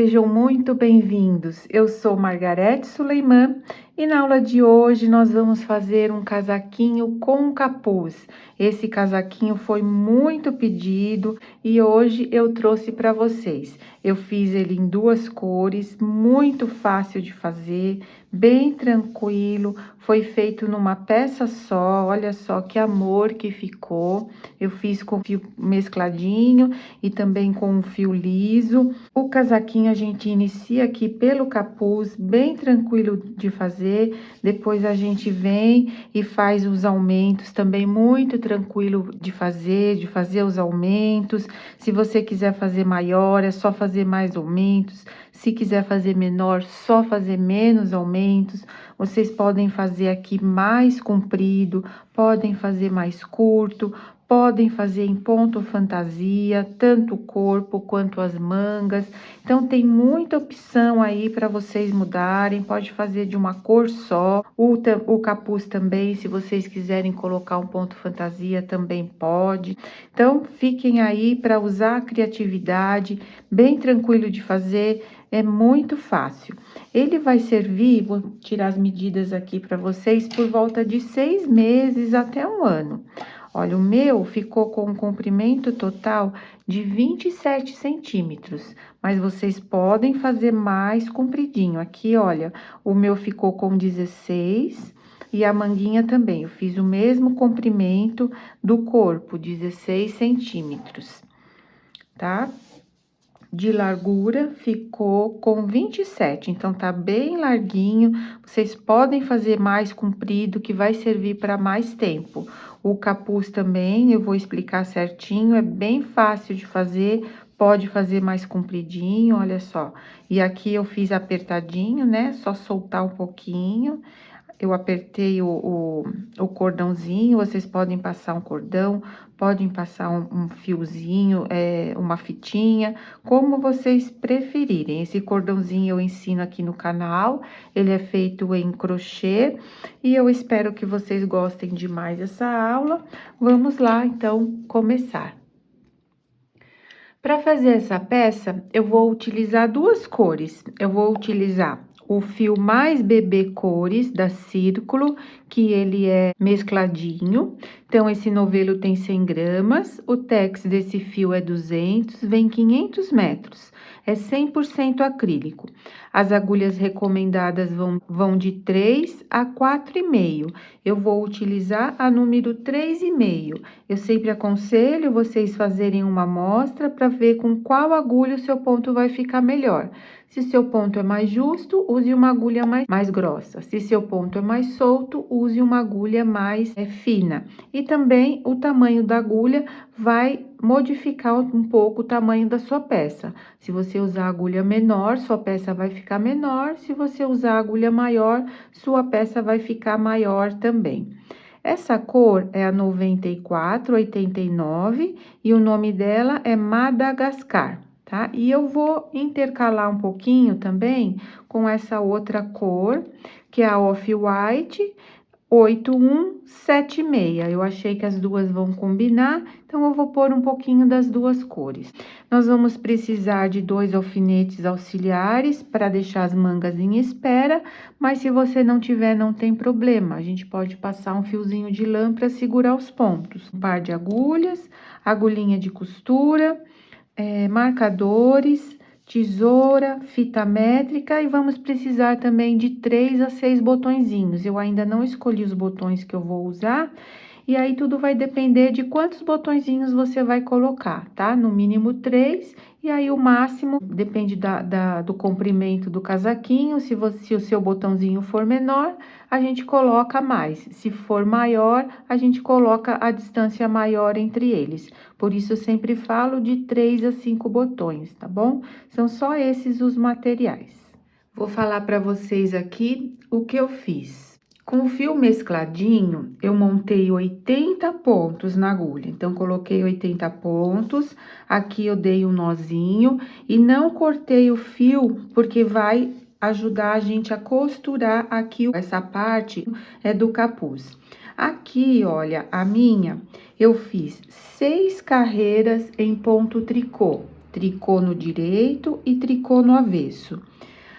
Sejam muito bem-vindos. Eu sou Margarete Suleiman e na aula de hoje nós vamos fazer um casaquinho com capuz. Esse casaquinho foi muito pedido e hoje eu trouxe para vocês. Eu fiz ele em duas cores, muito fácil de fazer, bem tranquilo. Foi feito numa peça só, olha só que amor que ficou. Eu fiz com fio mescladinho e também com um fio liso. O casaquinho a gente inicia aqui pelo capuz, bem tranquilo de fazer. Depois a gente vem e faz os aumentos, também muito tranquilo de fazer os aumentos. Se você quiser fazer maior, é só fazer mais aumentos. Se quiser fazer menor, só fazer menos aumentos. Vocês podem fazer aqui mais comprido, podem fazer mais curto, podem fazer em ponto fantasia, tanto o corpo quanto as mangas. Então, tem muita opção aí para vocês mudarem. Pode fazer de uma cor só. O capuz também, se vocês quiserem colocar um ponto fantasia, também pode. Então, fiquem aí para usar a criatividade, bem tranquilo de fazer. É muito fácil. Ele vai servir, vou tirar as medidas aqui para vocês, por volta de 6 meses até 1 ano. Olha, o meu ficou com um comprimento total de 27 centímetros, mas vocês podem fazer mais compridinho. Aqui, olha, o meu ficou com 16 e a manguinha também. Eu fiz o mesmo comprimento do corpo, 16 centímetros, tá? De largura ficou com 27, então tá bem larguinho. Vocês podem fazer mais comprido, que vai servir para mais tempo. O capuz também, eu vou explicar certinho, é bem fácil de fazer, pode fazer mais compridinho, olha só. E aqui eu fiz apertadinho, né? Só soltar um pouquinho. Eu apertei o cordãozinho, vocês podem passar um cordão, podem passar um fiozinho, uma fitinha, como vocês preferirem. Esse cordãozinho eu ensino aqui no canal, ele é feito em crochê e eu espero que vocês gostem demais dessa aula. Vamos lá, então, começar. Para fazer essa peça, eu vou utilizar duas cores. Eu vou utilizar o fio mais bebê cores da Círculo, que ele é mescladinho. Então, esse novelo tem 100 gramas, o tex desse fio é 200, vem 500 metros. É 100% acrílico. As agulhas recomendadas vão de 3 a 4,5. Eu vou utilizar a número 3,5. Eu sempre aconselho vocês fazerem uma amostra para ver com qual agulha o seu ponto vai ficar melhor. Se seu ponto é mais justo, use uma agulha mais grossa. Se seu ponto é mais solto, use uma agulha mais fina. E também o tamanho da agulha vai modificar um pouco o tamanho da sua peça. Se você usar agulha menor, sua peça vai ficar menor. Se você usar agulha maior, sua peça vai ficar maior também. Essa cor é a 9489 e o nome dela é Madagascar, tá? E eu vou intercalar um pouquinho também com essa outra cor, que é a Off-White 8176. Eu achei que as duas vão combinar, então eu vou pôr um pouquinho das duas cores. Nós vamos precisar de 2 alfinetes auxiliares para deixar as mangas em espera, mas se você não tiver, não tem problema. A gente pode passar um fiozinho de lã para segurar os pontos. Um par de agulhas, agulhinha de costura, marcadores, tesoura, fita métrica e vamos precisar também de 3 a 6 botõezinhos. Eu ainda não escolhi os botões que eu vou usar, e aí tudo vai depender de quantos botõezinhos você vai colocar, tá? No mínimo 3, e aí o máximo depende do comprimento do casaquinho. Se o seu botãozinho for menor, a gente coloca mais. Se for maior, a gente coloca a distância maior entre eles. Por isso, eu sempre falo de 3 a 5 botões, tá bom? São só esses os materiais. Vou falar para vocês aqui o que eu fiz. Com o fio mescladinho, eu montei 80 pontos na agulha. Então, coloquei 80 pontos, aqui eu dei um nozinho e não cortei o fio, porque vai ajudar a gente a costurar aqui. Essa parte é do capuz. Aqui, olha, a minha, eu fiz 6 carreiras em ponto tricô. tricô no direito e tricô no avesso.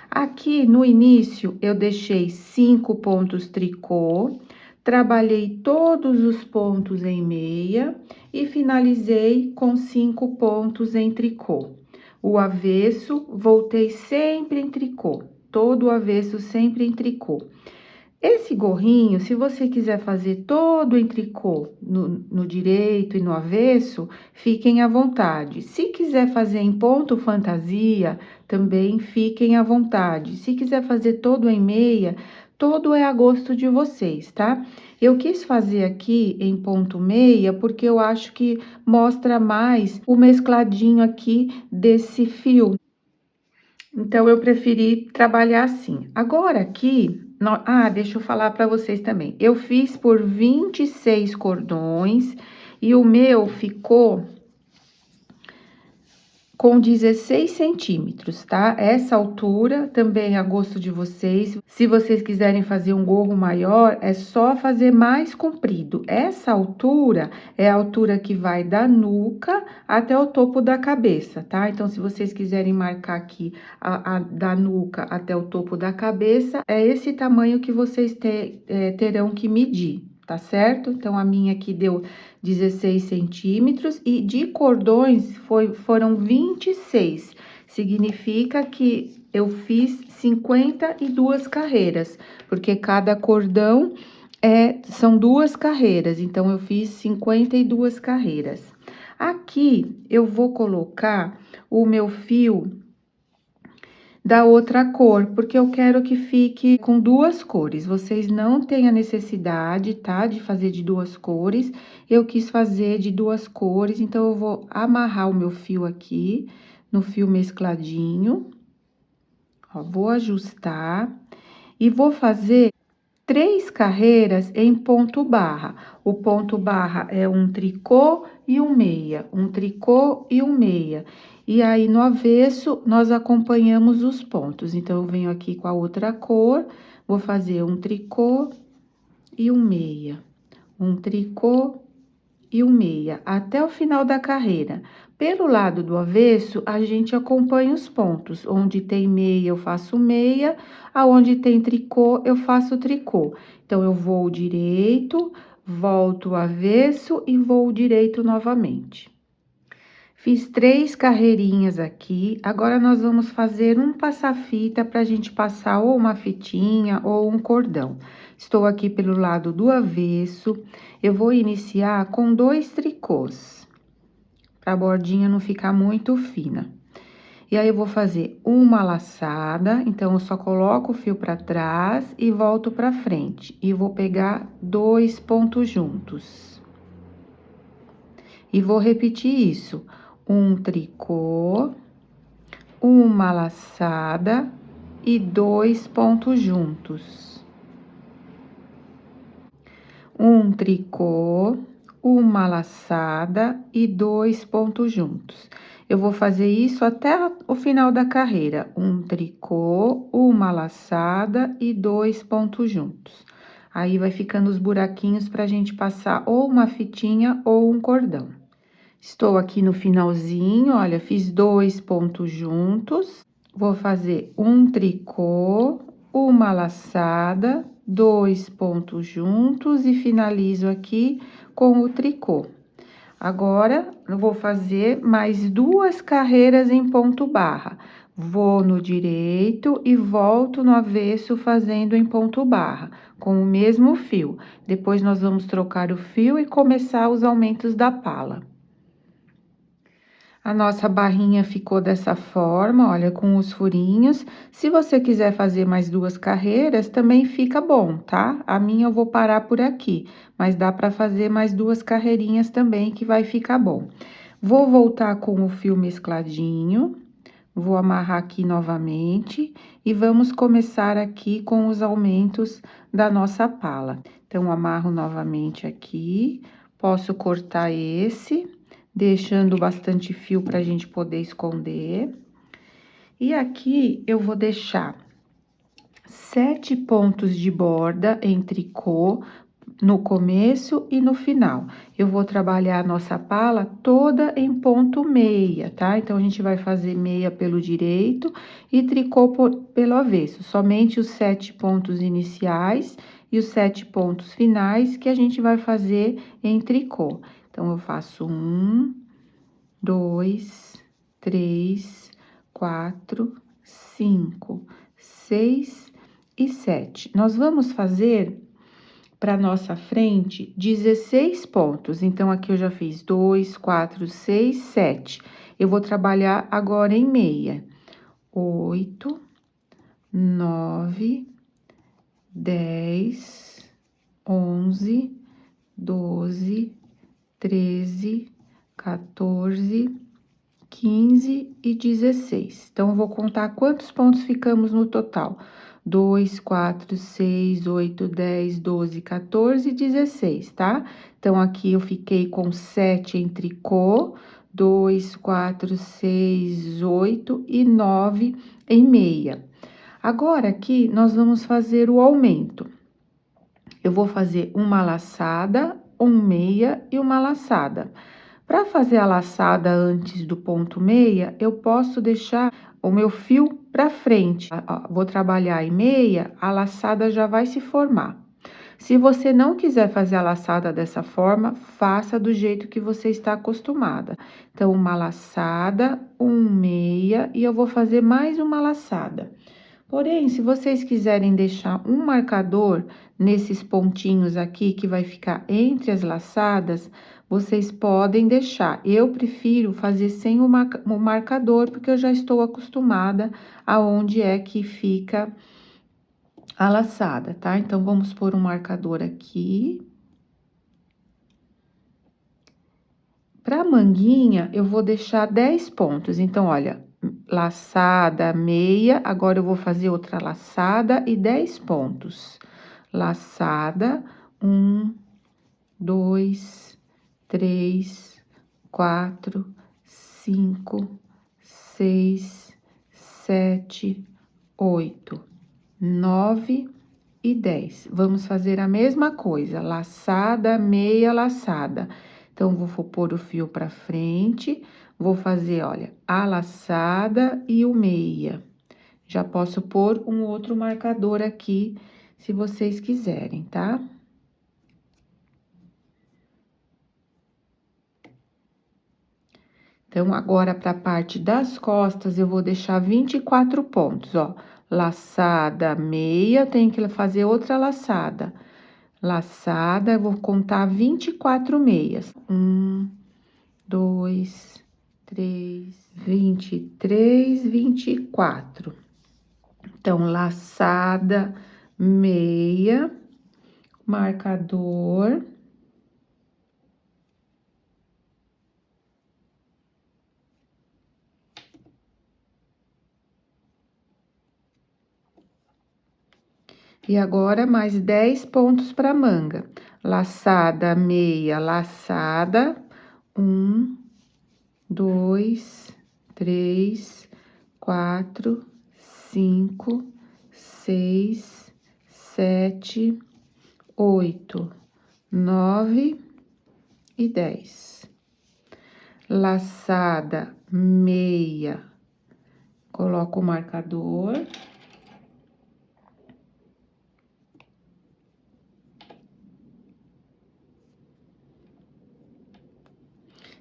Aqui no início eu deixei 5 pontos tricô, trabalhei todos os pontos em meia e finalizei com 5 pontos em tricô. O avesso, voltei sempre em tricô, todo o avesso sempre em tricô. Esse gorrinho, se você quiser fazer todo em tricô no direito e no avesso, fiquem à vontade. Se quiser fazer em ponto fantasia, também fiquem à vontade. Se quiser fazer todo em meia, todo é a gosto de vocês, tá? Eu quis fazer aqui em ponto meia, porque eu acho que mostra mais o mescladinho aqui desse fio. Então, eu preferi trabalhar assim. Agora, aqui, deixa eu falar para vocês também. Eu fiz por 26 cordões e o meu ficou com 16 centímetros, tá? Essa altura também é a gosto de vocês. Se vocês quiserem fazer um gorro maior, é só fazer mais comprido. Essa altura é a altura que vai da nuca até o topo da cabeça, tá? Então, se vocês quiserem marcar aqui da nuca até o topo da cabeça, é esse tamanho que vocês terão que medir. Tá certo? Então, a minha aqui deu 16 centímetros e de cordões foram 26. Significa que eu fiz 52 carreiras, porque cada cordão são 2 carreiras, então eu fiz 52 carreiras. Aqui eu vou colocar o meu fio da outra cor, porque eu quero que fique com 2 cores. Vocês não têm a necessidade, tá, de fazer de 2 cores. Eu quis fazer de 2 cores, então eu vou amarrar o meu fio aqui no fio mescladinho. Ó, vou ajustar e vou fazer 3 carreiras em ponto barra. O ponto barra é um tricô e um meia, um tricô e um meia. E aí, no avesso, nós acompanhamos os pontos. Então, eu venho aqui com a outra cor, vou fazer um tricô e um meia, um tricô e um meia, até o final da carreira. Pelo lado do avesso, a gente acompanha os pontos. Onde tem meia, eu faço meia, aonde tem tricô, eu faço tricô. Então, eu vou direito, volto avesso e vou direito novamente. Fiz 3 carreirinhas aqui, agora nós vamos fazer um passa-fita para a gente passar ou uma fitinha ou um cordão. Estou aqui pelo lado do avesso, eu vou iniciar com 2 tricôs, para a bordinha não ficar muito fina. E aí, eu vou fazer uma laçada, então, eu só coloco o fio para trás e volto para frente. E vou pegar 2 pontos juntos. E vou repetir isso. Um tricô, uma laçada e 2 pontos juntos. Um tricô, uma laçada e 2 pontos juntos. Eu vou fazer isso até o final da carreira. Um tricô, uma laçada e 2 pontos juntos. Aí, vai ficando os buraquinhos pra gente passar ou uma fitinha ou um cordão. Estou aqui no finalzinho, olha, fiz 2 pontos juntos. Vou fazer um tricô, uma laçada, 2 pontos juntos e finalizo aqui com o tricô. Agora, eu vou fazer mais 2 carreiras em ponto barra. Vou no direito e volto no avesso fazendo em ponto barra, com o mesmo fio. Depois, nós vamos trocar o fio e começar os aumentos da pala. A nossa barrinha ficou dessa forma, olha, com os furinhos. Se você quiser fazer mais 2 carreiras, também fica bom, tá? A minha eu vou parar por aqui, mas dá pra fazer mais 2 carreirinhas também, que vai ficar bom. Vou voltar com o fio mescladinho, vou amarrar aqui novamente e vamos começar aqui com os aumentos da nossa pala. Então, amarro novamente aqui, posso cortar esse, deixando bastante fio pra gente poder esconder. E aqui, eu vou deixar 7 pontos de borda em tricô, no começo e no final. Eu vou trabalhar a nossa pala toda em ponto meia, tá? Então, a gente vai fazer meia pelo direito e tricô pelo avesso. Somente os 7 pontos iniciais e os 7 pontos finais que a gente vai fazer em tricô. Então, eu faço 1, 2, 3, 4, 5, 6 e 7. Nós vamos fazer para nossa frente 16 pontos. Então, aqui eu já fiz 2, 4, 6, 7. Eu vou trabalhar agora em meia. 8, 9, 10, 11, 12, 13, 14, 15 e 16. Então, eu vou contar quantos pontos ficamos no total. 2, 4, 6, 8, 10, 12, 14 e 16, tá? Então, aqui eu fiquei com 7 em tricô, 2, 4, 6, 8 e 9 em meia. Agora, aqui, nós vamos fazer o aumento. Eu vou fazer uma laçada, um meia e uma laçada. Para fazer a laçada antes do ponto meia, eu posso deixar o meu fio para frente. Vou trabalhar em meia, a laçada já vai se formar. Se você não quiser fazer a laçada dessa forma, faça do jeito que você está acostumada. Então, uma laçada, um meia e eu vou fazer mais uma laçada. Porém, se vocês quiserem deixar um marcador nesses pontinhos aqui, que vai ficar entre as laçadas, vocês podem deixar. Eu prefiro fazer sem o marcador, porque eu já estou acostumada aonde é que fica a laçada, tá? Então, vamos pôr um marcador aqui. Pra manguinha, eu vou deixar 10 pontos. Então, olha, laçada, meia, agora eu vou fazer outra laçada e 10 pontos. Laçada, 1, 2, 3, 4, 5, 6, 7, 8, 9 e 10. Vamos fazer a mesma coisa, laçada, meia, laçada. Então, vou pôr o fio pra frente, vou fazer, olha, a laçada e o meia. Já posso pôr um outro marcador aqui, se vocês quiserem, tá? Então, agora, pra parte das costas, eu vou deixar 24 pontos, ó. Laçada, meia, eu tenho que fazer outra laçada. Laçada, eu vou contar 24 meias. 1, 2, 3, 23, 24. Então, laçada, meia, marcador. E agora, mais 10 pontos para manga. Laçada, meia, laçada. 1, 2, 3, 4, 5, 6, 7, 8, 9 e 10. Laçada, meia, coloco o marcador.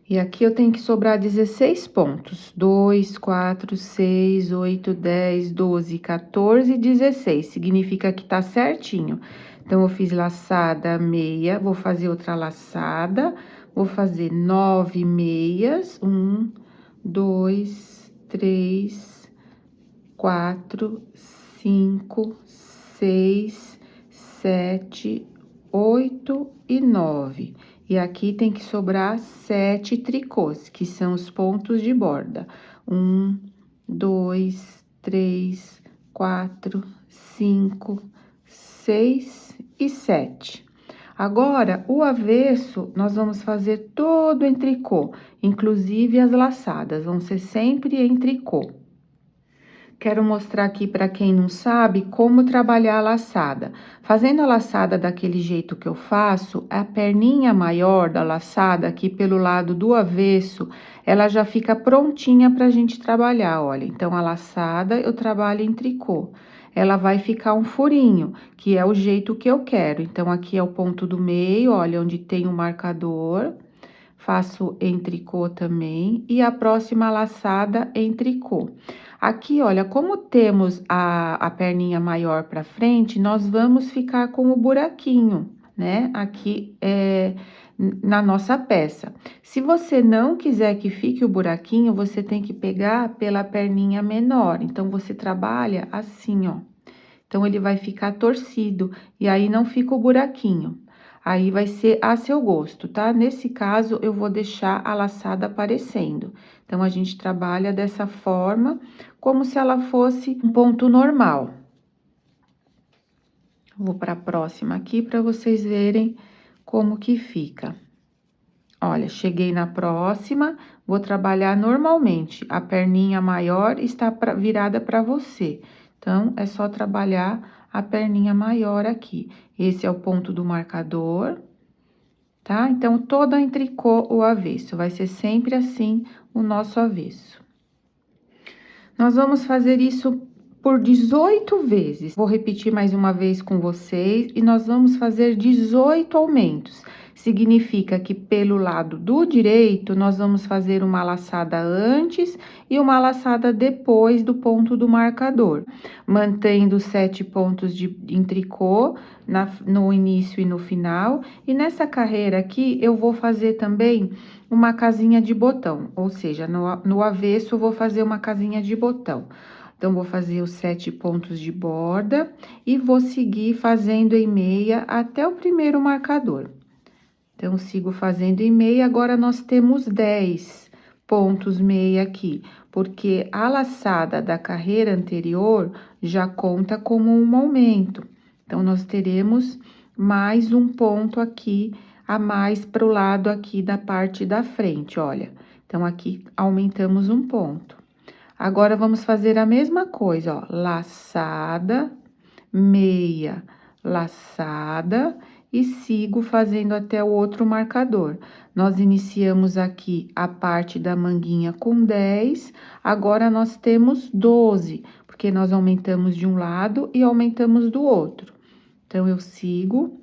E aqui eu tenho que sobrar 16 pontos. 2, 4, 6, 8, 10, 12, 14, 16. Significa que tá certinho. Então, eu fiz laçada, meia, vou fazer outra laçada, vou fazer 9 meias. 1, 2, 3, 4, 5, 6, 7, 8 e 9. E aqui tem que sobrar 7 tricôs, que são os pontos de borda. 1, 2, 3, 4, 5, 6 e 7. Agora, o avesso, nós vamos fazer todo em tricô, inclusive as laçadas, vão ser sempre em tricô. Quero mostrar aqui para quem não sabe como trabalhar a laçada. Fazendo a laçada daquele jeito que eu faço, a perninha maior da laçada aqui pelo lado do avesso, ela já fica prontinha para a gente trabalhar, olha. Então, a laçada eu trabalho em tricô. Ela vai ficar um furinho, que é o jeito que eu quero. Então, aqui é o ponto do meio, olha, onde tem o marcador. Faço em tricô também, e a próxima laçada em tricô. Aqui, olha, como temos a perninha maior pra frente, nós vamos ficar com o buraquinho, né? Aqui, na nossa peça. Se você não quiser que fique o buraquinho, você tem que pegar pela perninha menor. Então, você trabalha assim, ó. Então, ele vai ficar torcido, e aí não fica o buraquinho. Aí, vai ser a seu gosto, tá? Nesse caso, eu vou deixar a laçada aparecendo. Então, a gente trabalha dessa forma, como se ela fosse um ponto normal. Vou para a próxima aqui, para vocês verem como que fica. Olha, cheguei na próxima, vou trabalhar normalmente. A perninha maior está virada para você. Então, é só trabalhar a perninha maior aqui. Esse é o ponto do marcador, tá? Então, toda em tricô o avesso, vai ser sempre assim o nosso avesso. Nós vamos fazer isso por 18 vezes. Vou repetir mais uma vez com vocês e nós vamos fazer 18 aumentos. Significa que pelo lado do direito, nós vamos fazer uma laçada antes e uma laçada depois do ponto do marcador, mantendo 7 pontos em tricô no início e no final. E nessa carreira aqui, eu vou fazer também uma casinha de botão, ou seja, no avesso, eu vou fazer uma casinha de botão. Então, vou fazer os 7 pontos de borda e vou seguir fazendo em meia até o primeiro marcador. Então, sigo fazendo em meia, agora nós temos 10 pontos meia aqui, porque a laçada da carreira anterior já conta como um aumento. Então, nós teremos mais um ponto aqui a mais pro lado aqui da parte da frente, olha. Então, aqui aumentamos um ponto. Agora, vamos fazer a mesma coisa, ó, laçada, meia, laçada, e sigo fazendo até o outro marcador. Nós iniciamos aqui a parte da manguinha com 10, agora nós temos 12, porque nós aumentamos de um lado e aumentamos do outro. Então, eu sigo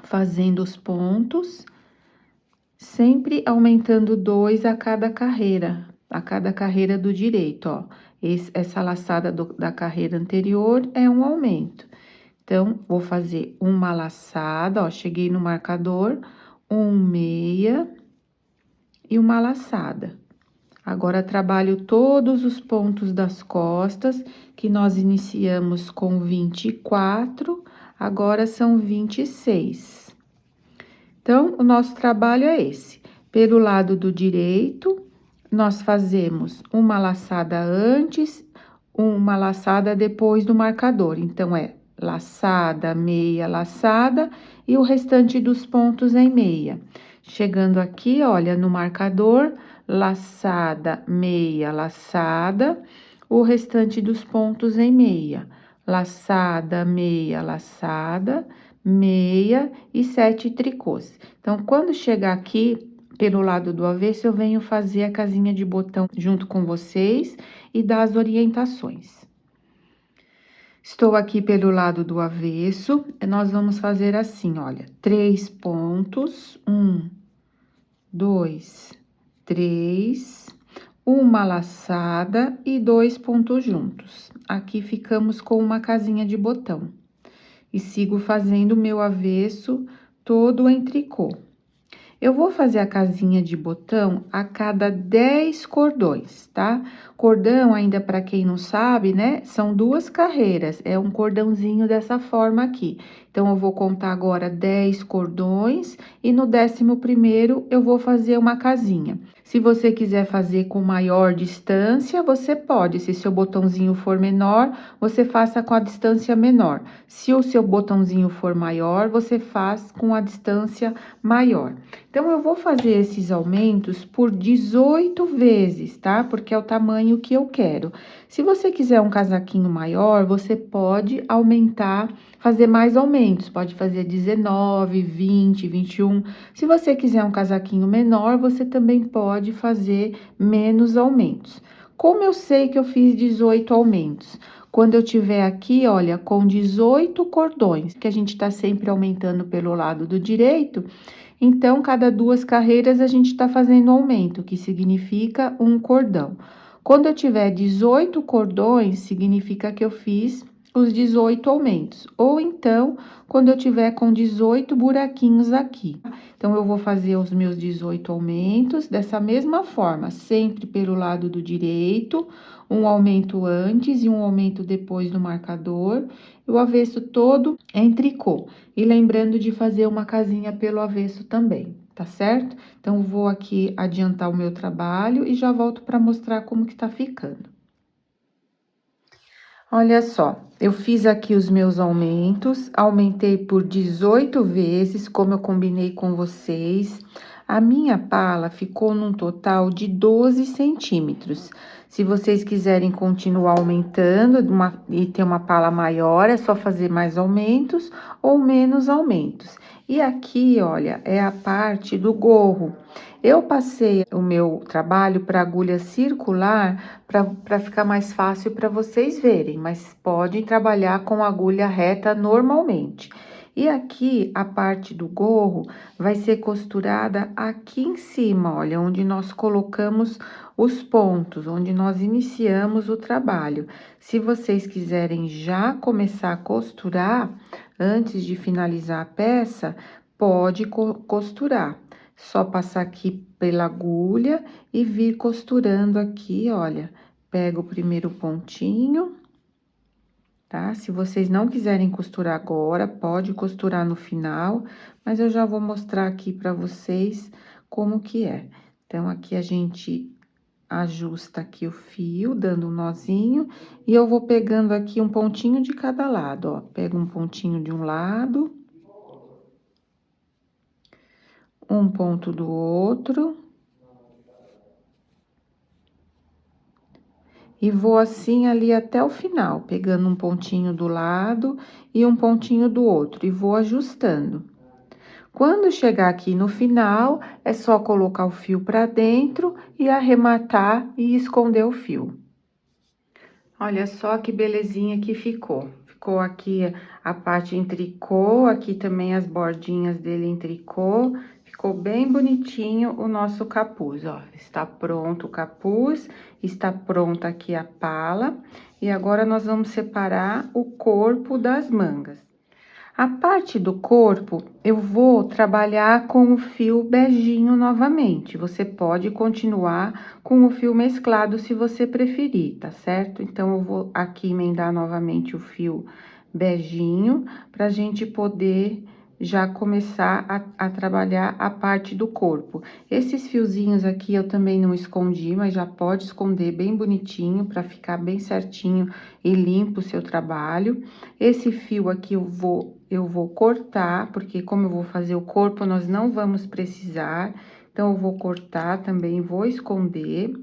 fazendo os pontos, sempre aumentando 2 a cada carreira do direito, ó. Essa laçada da carreira anterior é um aumento. Então, vou fazer uma laçada, ó, cheguei no marcador, meia e uma laçada. Agora, trabalho todos os pontos das costas, que nós iniciamos com 24, agora são 26. Então, o nosso trabalho é esse. Pelo lado do direito, nós fazemos uma laçada antes, uma laçada depois do marcador. Então, é laçada, meia, laçada e o restante dos pontos em meia. Chegando aqui, olha, no marcador, laçada, meia, laçada, o restante dos pontos em meia. Laçada, meia, laçada, meia e 7 tricôs. Então, quando chegar aqui, pelo lado do avesso, eu venho fazer a casinha de botão junto com vocês e dar as orientações. Estou aqui pelo lado do avesso, nós vamos fazer assim, olha, 3 pontos, 1, 2, 3, uma laçada e 2 pontos juntos. Aqui ficamos com uma casinha de botão. E sigo fazendo o meu avesso todo em tricô. Eu vou fazer a casinha de botão a cada 10 cordões, tá? Cordão, ainda para quem não sabe, né? São 2 carreiras, é um cordãozinho dessa forma aqui. Então, eu vou contar agora 10 cordões e no 11º eu vou fazer uma casinha. Se você quiser fazer com maior distância, você pode. Se seu botãozinho for menor, você faça com a distância menor. Se o seu botãozinho for maior, você faz com a distância maior. Então, eu vou fazer esses aumentos por 18 vezes, tá? Porque é o tamanho casaquinho que eu quero. Se você quiser um casaquinho maior, você pode aumentar, fazer mais aumentos. Pode fazer 19, 20, 21. Se você quiser um casaquinho menor, você também pode fazer menos aumentos. Como eu sei que eu fiz 18 aumentos? Quando eu tiver aqui, olha, com 18 cordões, que a gente tá sempre aumentando pelo lado do direito, então, cada 2 carreiras a gente tá fazendo aumento, que significa um cordão. Quando eu tiver 18 cordões, significa que eu fiz os 18 aumentos. Ou então, quando eu tiver com 18 buraquinhos aqui. Então, eu vou fazer os meus 18 aumentos dessa mesma forma, sempre pelo lado do direito, um aumento antes e um aumento depois do marcador, e o avesso todo em tricô. E lembrando de fazer uma casinha pelo avesso também, tá certo? Então, vou aqui adiantar o meu trabalho e já volto para mostrar como que tá ficando. Olha só, eu fiz aqui os meus aumentos, aumentei por 18 vezes, como eu combinei com vocês. A minha pala ficou num total de 12 centímetros. Se vocês quiserem continuar aumentando e ter uma pala maior, é só fazer mais aumentos ou menos aumentos. E aqui, olha, é a parte do gorro. Eu passei o meu trabalho para agulha circular para ficar mais fácil para vocês verem, mas podem trabalhar com agulha reta normalmente. E aqui, a parte do gorro vai ser costurada aqui em cima, olha, onde nós colocamos os pontos, onde nós iniciamos o trabalho. Se vocês quiserem já começar a costurar, antes de finalizar a peça, pode costurar. Só passar aqui pela agulha e vir costurando aqui, olha. Pego o primeiro pontinho, tá? Se vocês não quiserem costurar agora, pode costurar no final, mas eu já vou mostrar aqui pra vocês como que é. Então, aqui a gente ajusta aqui o fio, dando um nozinho, e eu vou pegando aqui um pontinho de cada lado, ó. Pego um pontinho de um lado, um ponto do outro. E vou assim ali até o final, pegando um pontinho do lado e um pontinho do outro, e vou ajustando. Quando chegar aqui no final, é só colocar o fio pra dentro e arrematar e esconder o fio. Olha só que belezinha que ficou. Ficou aqui a parte em tricô, aqui também as bordinhas dele em tricô. Ficou bem bonitinho o nosso capuz, ó. Está pronto o capuz, está pronta aqui a pala. E agora, nós vamos separar o corpo das mangas. A parte do corpo, eu vou trabalhar com o fio beijinho novamente. Você pode continuar com o fio mesclado se você preferir, tá certo? Então, eu vou aqui emendar novamente o fio beijinho, pra gente poder já começar a trabalhar a parte do corpo. Esses fiozinhos aqui eu também não escondi, mas já pode esconder bem bonitinho, pra ficar bem certinho e limpo o seu trabalho. Esse fio aqui eu vou cortar, porque como eu vou fazer o corpo, nós não vamos precisar. Então, eu vou cortar também, vou esconder.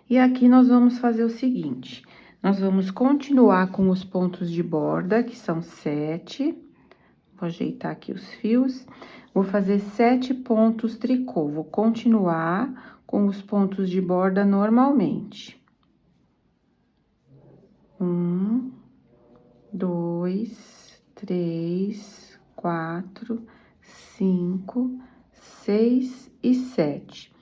E aqui nós vamos fazer o seguinte, nós vamos continuar com os pontos de borda, que são 7. Vou ajeitar aqui os fios. Vou fazer 7 pontos tricô, vou continuar com os pontos de borda normalmente. 1, 2, 3, 4, 5, 6 e 7.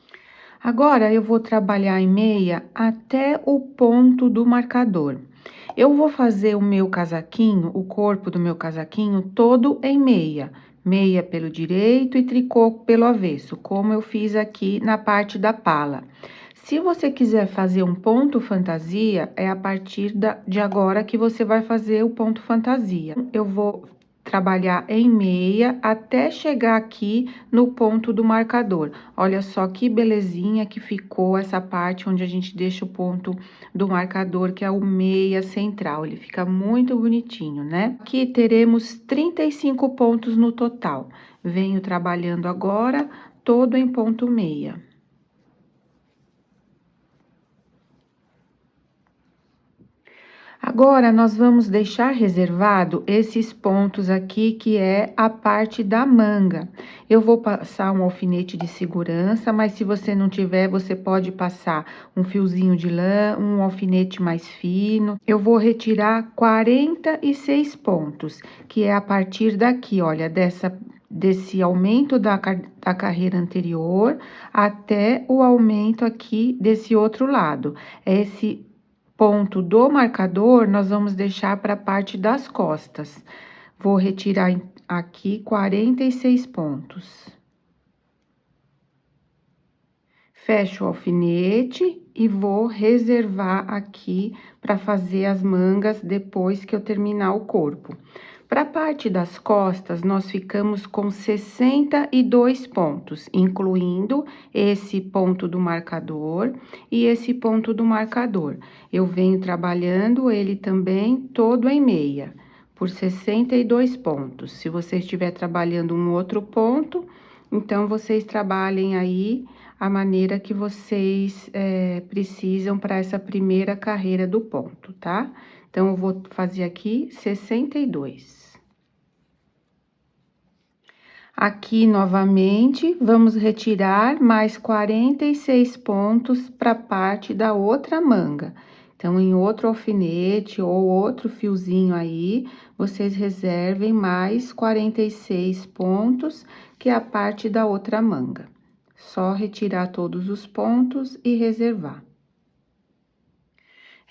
Agora, eu vou trabalhar em meia até o ponto do marcador. Eu vou fazer o meu casaquinho, o corpo do meu casaquinho, todo em meia. Meia pelo direito e tricô pelo avesso, como eu fiz aqui na parte da pala. Se você quiser fazer um ponto fantasia, é a partir de agora que você vai fazer o ponto fantasia. Eu vou trabalhar em meia até chegar aqui no ponto do marcador. Olha só que belezinha que ficou essa parte onde a gente deixa o ponto do marcador, que é o meia central. Ele fica muito bonitinho, né? Aqui teremos 35 pontos no total. Venho trabalhando agora todo em ponto meia. Agora, nós vamos deixar reservado esses pontos aqui, que é a parte da manga. Eu vou passar um alfinete de segurança, mas se você não tiver, você pode passar um fiozinho de lã, um alfinete mais fino. Eu vou retirar 46 pontos, que é a partir daqui, olha, desse aumento da carreira anterior até o aumento aqui desse outro lado. Esse ponto do marcador, nós vamos deixar para a parte das costas. Vou retirar aqui 46 pontos. Fecho o alfinete e vou reservar aqui para fazer as mangas depois que eu terminar o corpo. Para a parte das costas, nós ficamos com 62 pontos, incluindo esse ponto do marcador e esse ponto do marcador. Eu venho trabalhando ele também todo em meia, por 62 pontos. Se você estiver trabalhando um outro ponto, então vocês trabalhem aí a maneira que vocês precisam para essa primeira carreira do ponto, tá? Então, eu vou fazer aqui 62. Aqui, novamente, vamos retirar mais 46 pontos para a parte da outra manga. Então, em outro alfinete ou outro fiozinho aí, vocês reservem mais 46 pontos, que é a parte da outra manga. Só retirar todos os pontos e reservar.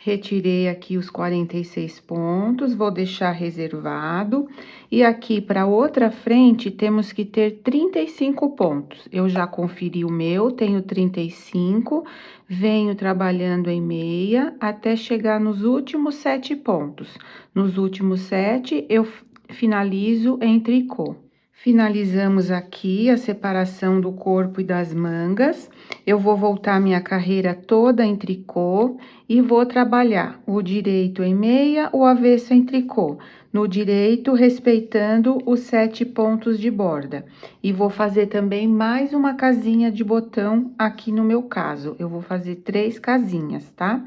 Retirei aqui os 46 pontos, vou deixar reservado. E aqui, para outra frente, temos que ter 35 pontos. Eu já conferi o meu, tenho 35, venho trabalhando em meia até chegar nos últimos 7 pontos. Nos últimos 7, eu finalizo em tricô. Finalizamos aqui a separação do corpo e das mangas. Eu vou voltar minha carreira toda em tricô e vou trabalhar o direito em meia, o avesso em tricô. No direito, respeitando os 7 pontos de borda. E vou fazer também mais uma casinha de botão aqui no meu caso. Eu vou fazer 3 casinhas, tá?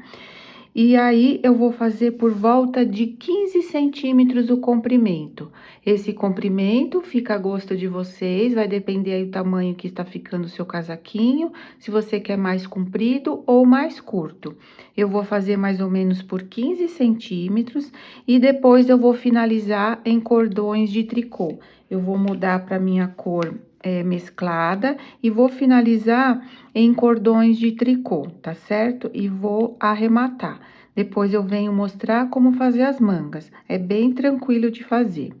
E aí, eu vou fazer por volta de 15 centímetros o comprimento. Esse comprimento fica a gosto de vocês, vai depender aí do tamanho que está ficando o seu casaquinho, se você quer mais comprido ou mais curto. Eu vou fazer mais ou menos por 15 centímetros e depois eu vou finalizar em cordões de tricô. Eu vou mudar para minha cor mesclada e vou finalizar em cordões de tricô, tá certo? E vou arrematar. Depois eu venho mostrar como fazer as mangas. É bem tranquilo de fazer.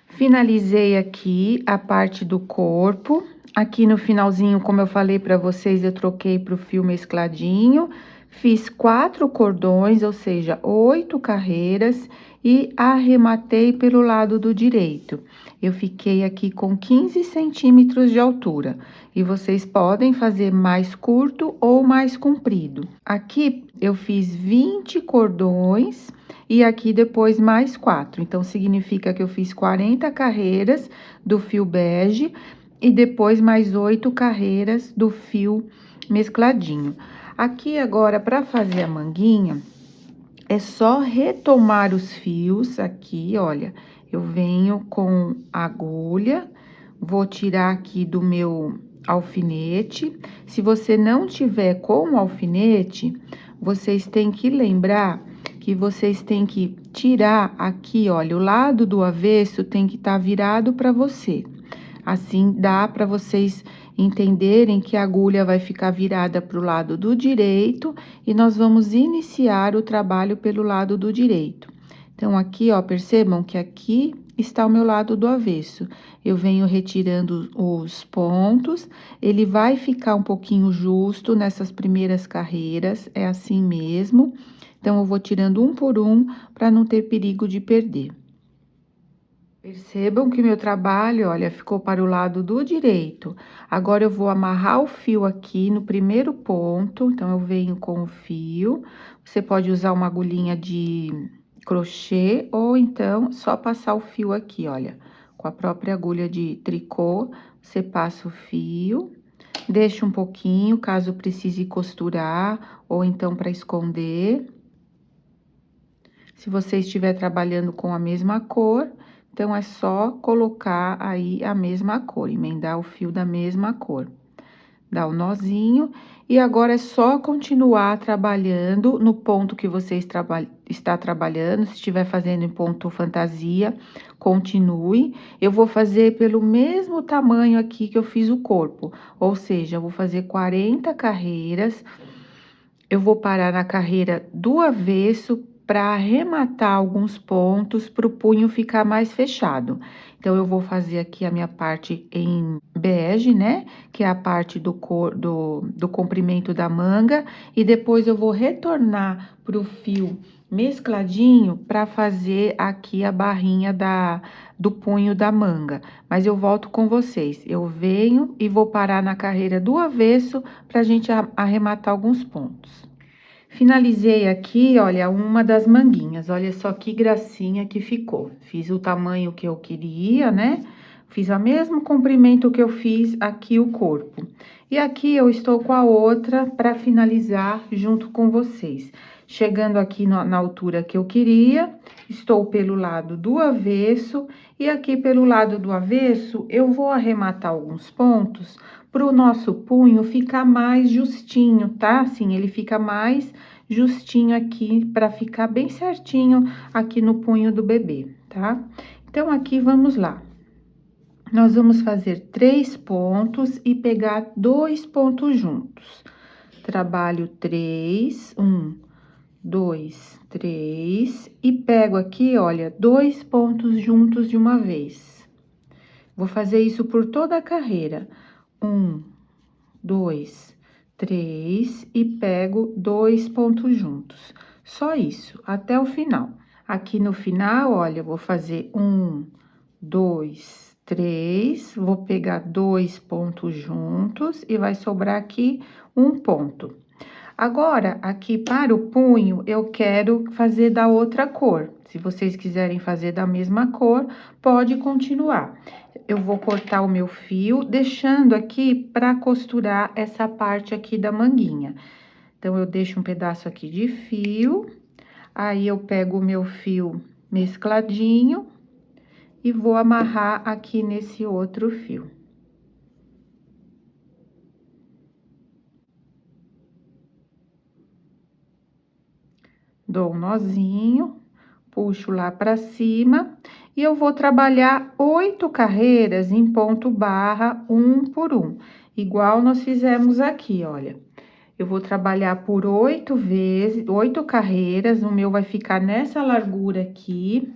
Finalizei aqui a parte do corpo. Aqui no finalzinho, como eu falei para vocês, eu troquei para o fio mescladinho. Fiz 4 cordões, ou seja, 8 carreiras e arrematei pelo lado do direito. Eu fiquei aqui com 15 centímetros de altura e vocês podem fazer mais curto ou mais comprido. Aqui eu fiz 20 cordões e aqui depois mais 4. Então, significa que eu fiz 40 carreiras do fio bege e depois mais 8 carreiras do fio mescladinho. Aqui agora, para fazer a manguinha, é só retomar os fios aqui, olha. Eu venho com a agulha, vou tirar aqui do meu alfinete. Se você não tiver com o alfinete, vocês têm que lembrar que vocês têm que tirar aqui, olha, o lado do avesso tem que estar virado para você. Assim, dá para vocês entenderem que a agulha vai ficar virada para o lado do direito e nós vamos iniciar o trabalho pelo lado do direito. Então, aqui, ó, percebam que aqui está o meu lado do avesso. Eu venho retirando os pontos, ele vai ficar um pouquinho justo nessas primeiras carreiras, é assim mesmo. Então, eu vou tirando um por um para não ter perigo de perder. Percebam que meu trabalho, olha, ficou para o lado do direito. Agora, eu vou amarrar o fio aqui no primeiro ponto. Então, eu venho com o fio. Você pode usar uma agulhinha de crochê ou então só passar o fio aqui, olha. Com a própria agulha de tricô, você passa o fio. Deixa um pouquinho, caso precise costurar ou então para esconder. Se você estiver trabalhando com a mesma cor, então é só colocar aí a mesma cor, emendar o fio da mesma cor. Dá o nozinho e agora é só continuar trabalhando no ponto que você está trabalhando. Se estiver fazendo em ponto fantasia, continue. Eu vou fazer pelo mesmo tamanho aqui que eu fiz o corpo, ou seja, eu vou fazer 40 carreiras. Eu vou parar na carreira do avesso para arrematar alguns pontos para o punho ficar mais fechado. Então, eu vou fazer aqui a minha parte em bege, né? Que é a parte do comprimento da manga. E depois eu vou retornar para o fio mescladinho para fazer aqui a barrinha do punho da manga. Mas eu volto com vocês. Eu venho e vou parar na carreira do avesso para a gente arrematar alguns pontos. Finalizei aqui, olha, uma das manguinhas. Olha só que gracinha que ficou. Fiz o tamanho que eu queria, né? Fiz o mesmo comprimento que eu fiz aqui o corpo. E aqui eu estou com a outra para finalizar junto com vocês. Chegando aqui na altura que eu queria, estou pelo lado do avesso. E aqui pelo lado do avesso, eu vou arrematar alguns pontos para o nosso punho ficar mais justinho, tá? Assim, ele fica mais justinho aqui, para ficar bem certinho aqui no punho do bebê, tá? Então, aqui, vamos lá. Nós vamos fazer 3 pontos e pegar 2 pontos juntos. Trabalho 3, 1, 2, 3, e pego aqui, olha, 2 pontos juntos de uma vez. Vou fazer isso por toda a carreira. 1, 2, 3 e pego 2 pontos juntos. Só isso, até o final. Aqui no final, olha, eu vou fazer 1, 2, 3, vou pegar 2 pontos juntos e vai sobrar aqui um ponto. Agora, aqui para o punho, eu quero fazer da outra cor. Se vocês quiserem fazer da mesma cor, pode continuar. Eu vou cortar o meu fio, deixando aqui para costurar essa parte aqui da manguinha. Então, eu deixo um pedaço aqui de fio, aí eu pego o meu fio mescladinho e vou amarrar aqui nesse outro fio. Dou um nozinho, puxo lá pra cima e eu vou trabalhar 8 carreiras em ponto barra, um por um, igual nós fizemos aqui, olha. Eu vou trabalhar por 8 vezes, 8 carreiras, o meu vai ficar nessa largura aqui,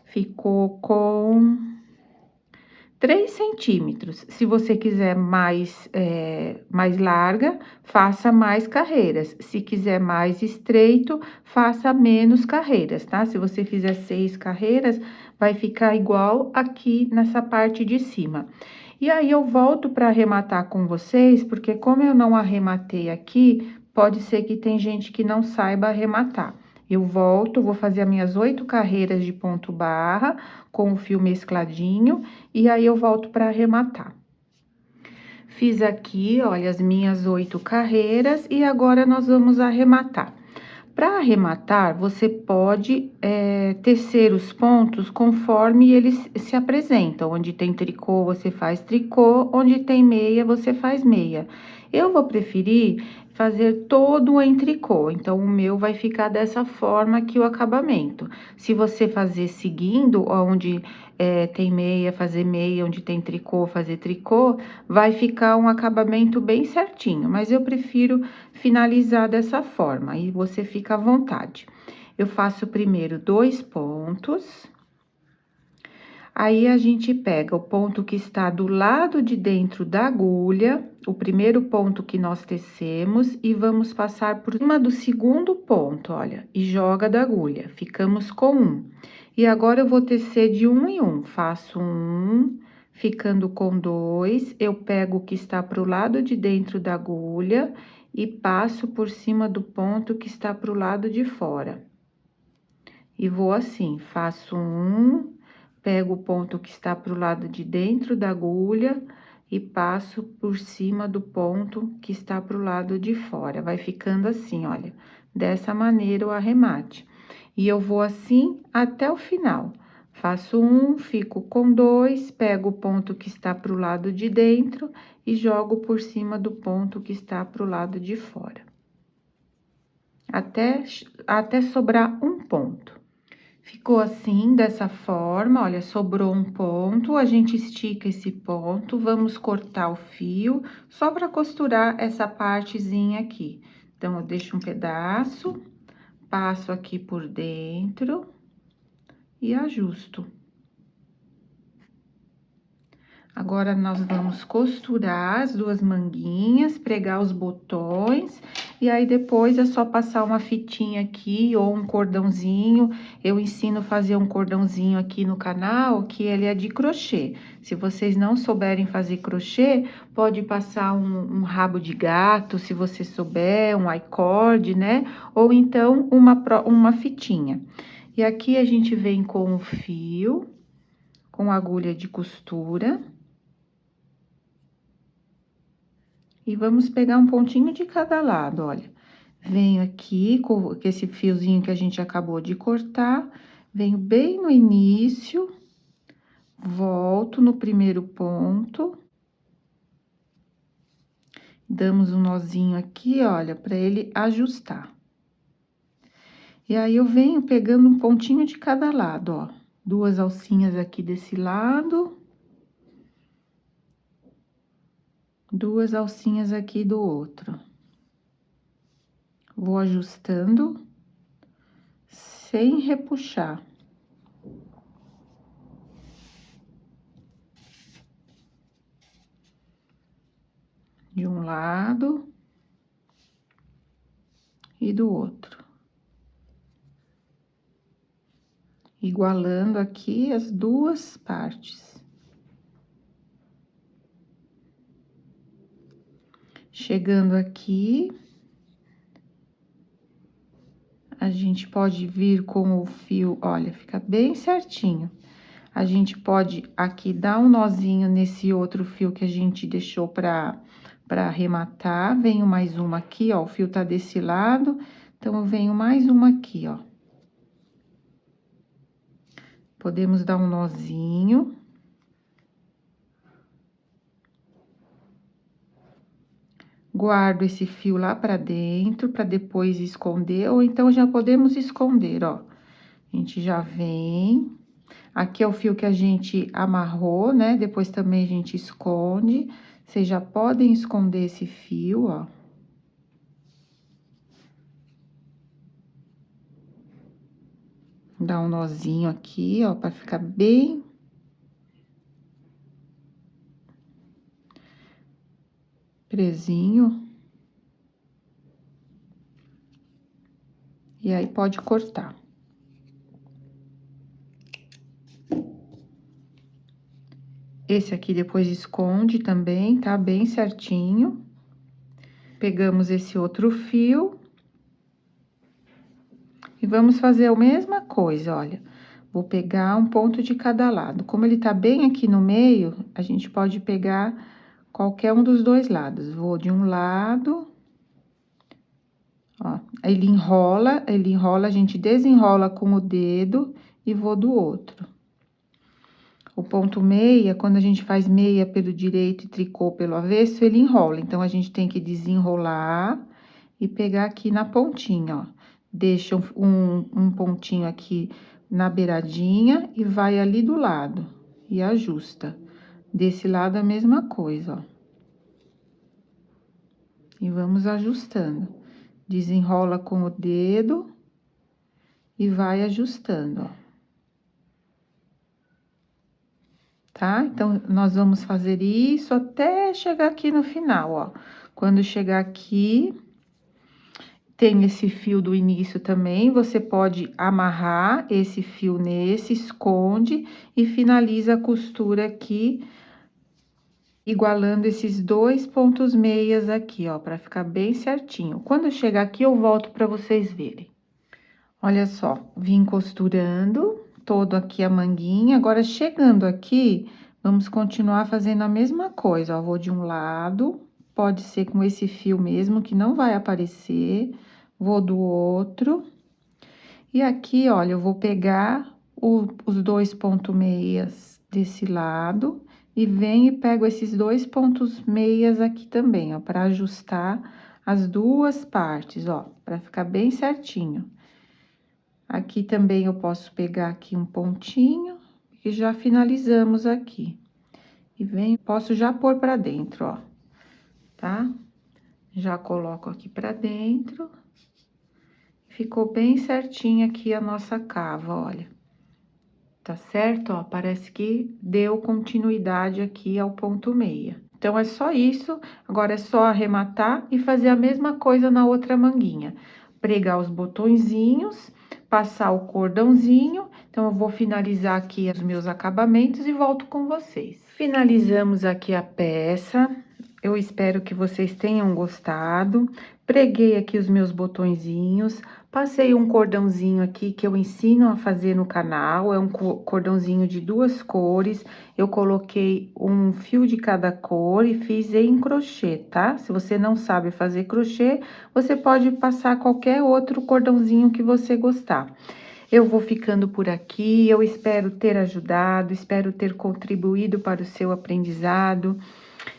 ficou com 3 centímetros. Se você quiser mais larga, faça mais carreiras. Se quiser mais estreito, faça menos carreiras, tá? Se você fizer 6 carreiras, vai ficar igual aqui nessa parte de cima. E aí, eu volto para arrematar com vocês, porque como eu não arrematei aqui, pode ser que tem gente que não saiba arrematar. Eu volto, vou fazer as minhas 8 carreiras de ponto barra, com o fio mescladinho, e aí eu volto para arrematar. Fiz aqui, olha, as minhas 8 carreiras, e agora nós vamos arrematar. Para arrematar, você pode tecer os pontos conforme eles se apresentam. Onde tem tricô, você faz tricô, onde tem meia, você faz meia. Eu vou preferir fazer todo em tricô, então o meu vai ficar dessa forma aqui o acabamento. Se você fazer seguindo, onde tem meia, fazer meia, onde tem tricô, fazer tricô, vai ficar um acabamento bem certinho, mas eu prefiro finalizar dessa forma, e você fica à vontade. Eu faço primeiro 2 pontos, aí a gente pega o ponto que está do lado de dentro da agulha, o primeiro ponto que nós tecemos, e vamos passar por cima do segundo ponto, olha, e joga da agulha, ficamos com 1. E agora, eu vou tecer de 1 em 1, faço 1, ficando com 2, eu pego o que está pro lado de dentro da agulha e passo por cima do ponto que está pro lado de fora. E vou assim, faço 1, pego o ponto que está pro lado de dentro da agulha e passo por cima do ponto que está pro lado de fora. Vai ficando assim, olha, dessa maneira o arremate. E eu vou assim até o final. Faço um, fico com 2, pego o ponto que está pro lado de dentro e jogo por cima do ponto que está pro lado de fora. Até sobrar um ponto. Ficou assim, dessa forma, olha, sobrou um ponto, a gente estica esse ponto, vamos cortar o fio, só para costurar essa partezinha aqui. Então, eu deixo um pedaço, passo aqui por dentro e ajusto. Agora, nós vamos costurar as duas manguinhas, pregar os botões, e aí depois é só passar uma fitinha aqui ou um cordãozinho. Eu ensino a fazer um cordãozinho aqui no canal, que ele é de crochê. Se vocês não souberem fazer crochê, pode passar um rabo de gato, se você souber, um I-cord, né? Ou então uma fitinha. E aqui a gente vem com o fio, com agulha de costura. E vamos pegar um pontinho de cada lado, olha. Venho aqui com esse fiozinho que a gente acabou de cortar, venho bem no início, volto no primeiro ponto. Damos um nozinho aqui, olha, para ele ajustar. E aí, eu venho pegando um pontinho de cada lado, ó. Duas alcinhas aqui desse lado. Duas alcinhas aqui do outro. Vou ajustando sem repuxar. De um lado e do outro. Igualando aqui as duas partes. Chegando aqui, a gente pode vir com o fio, olha, fica bem certinho. A gente pode aqui dar um nozinho nesse outro fio que a gente deixou pra arrematar. Venho mais uma aqui, ó, o fio tá desse lado, então eu venho mais uma aqui, ó. Podemos dar um nozinho. Guardo esse fio lá pra dentro, pra depois esconder, ou então já podemos esconder, ó. A gente já vem. Aqui é o fio que a gente amarrou, né? Depois também a gente esconde. Vocês já podem esconder esse fio, ó. Dá um nozinho aqui, ó, pra ficar bem presinho. E aí, pode cortar. Esse aqui depois esconde também, tá? Bem certinho. Pegamos esse outro fio. E vamos fazer a mesma coisa, olha. Vou pegar um ponto de cada lado. Como ele tá bem aqui no meio, a gente pode pegar qualquer um dos dois lados. Vou de um lado. Ó, ele enrola, a gente desenrola com o dedo e vou do outro. O ponto meia, quando a gente faz meia pelo direito e tricô pelo avesso, ele enrola. Então, a gente tem que desenrolar e pegar aqui na pontinha, ó. Deixa um pontinho aqui na beiradinha e vai ali do lado. E ajusta. Desse lado, a mesma coisa, ó. E vamos ajustando. Desenrola com o dedo e vai ajustando, ó. Tá? Então, nós vamos fazer isso até chegar aqui no final, ó. Quando chegar aqui, tem esse fio do início também, você pode amarrar esse fio nesse, esconde e finaliza a costura aqui, igualando esses dois pontos meias aqui, ó, pra ficar bem certinho. Quando chegar aqui, eu volto pra vocês verem. Olha só, vim costurando todo aqui a manguinha, agora chegando aqui, vamos continuar fazendo a mesma coisa, ó, vou de um lado, pode ser com esse fio mesmo, que não vai aparecer, vou do outro, E aqui, olha, eu vou pegar os 2 pontos meias desse lado e venho e pego esses 2 pontos meias aqui também, ó, para ajustar as duas partes, ó, para ficar bem certinho. Aqui também eu posso pegar aqui um pontinho e já finalizamos aqui. E venho, posso já pôr pra dentro, ó, tá? Já coloco aqui pra dentro. Ficou bem certinho aqui a nossa cava, olha. Tá certo, ó? Parece que deu continuidade aqui ao ponto meia. Então, é só isso. Agora, é só arrematar e fazer a mesma coisa na outra manguinha. Pregar os botõezinhos, passar o cordãozinho. Então, eu vou finalizar aqui os meus acabamentos e volto com vocês. Finalizamos aqui a peça. Eu espero que vocês tenham gostado. Preguei aqui os meus botõezinhos, passei um cordãozinho aqui que eu ensino a fazer no canal, é um cordãozinho de 2 cores, eu coloquei um fio de cada cor e fiz em crochê, tá? Se você não sabe fazer crochê, você pode passar qualquer outro cordãozinho que você gostar. Eu vou ficando por aqui, eu espero ter ajudado, espero ter contribuído para o seu aprendizado.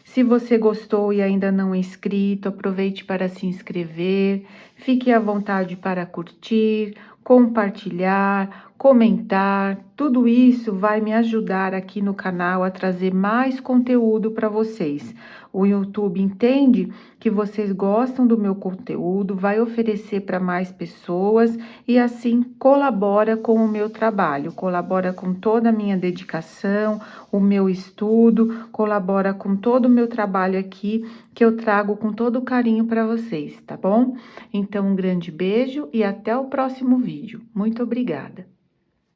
Se você gostou e ainda não é inscrito, aproveite para se inscrever, fique à vontade para curtir, compartilhar, comentar. Tudo isso vai me ajudar aqui no canal a trazer mais conteúdo para vocês. O YouTube entende que vocês gostam do meu conteúdo, vai oferecer para mais pessoas e assim colabora com o meu trabalho, colabora com toda a minha dedicação, o meu estudo, colabora com todo o meu trabalho aqui, que eu trago com todo carinho para vocês, tá bom? Então, um grande beijo e até o próximo vídeo. Muito obrigada!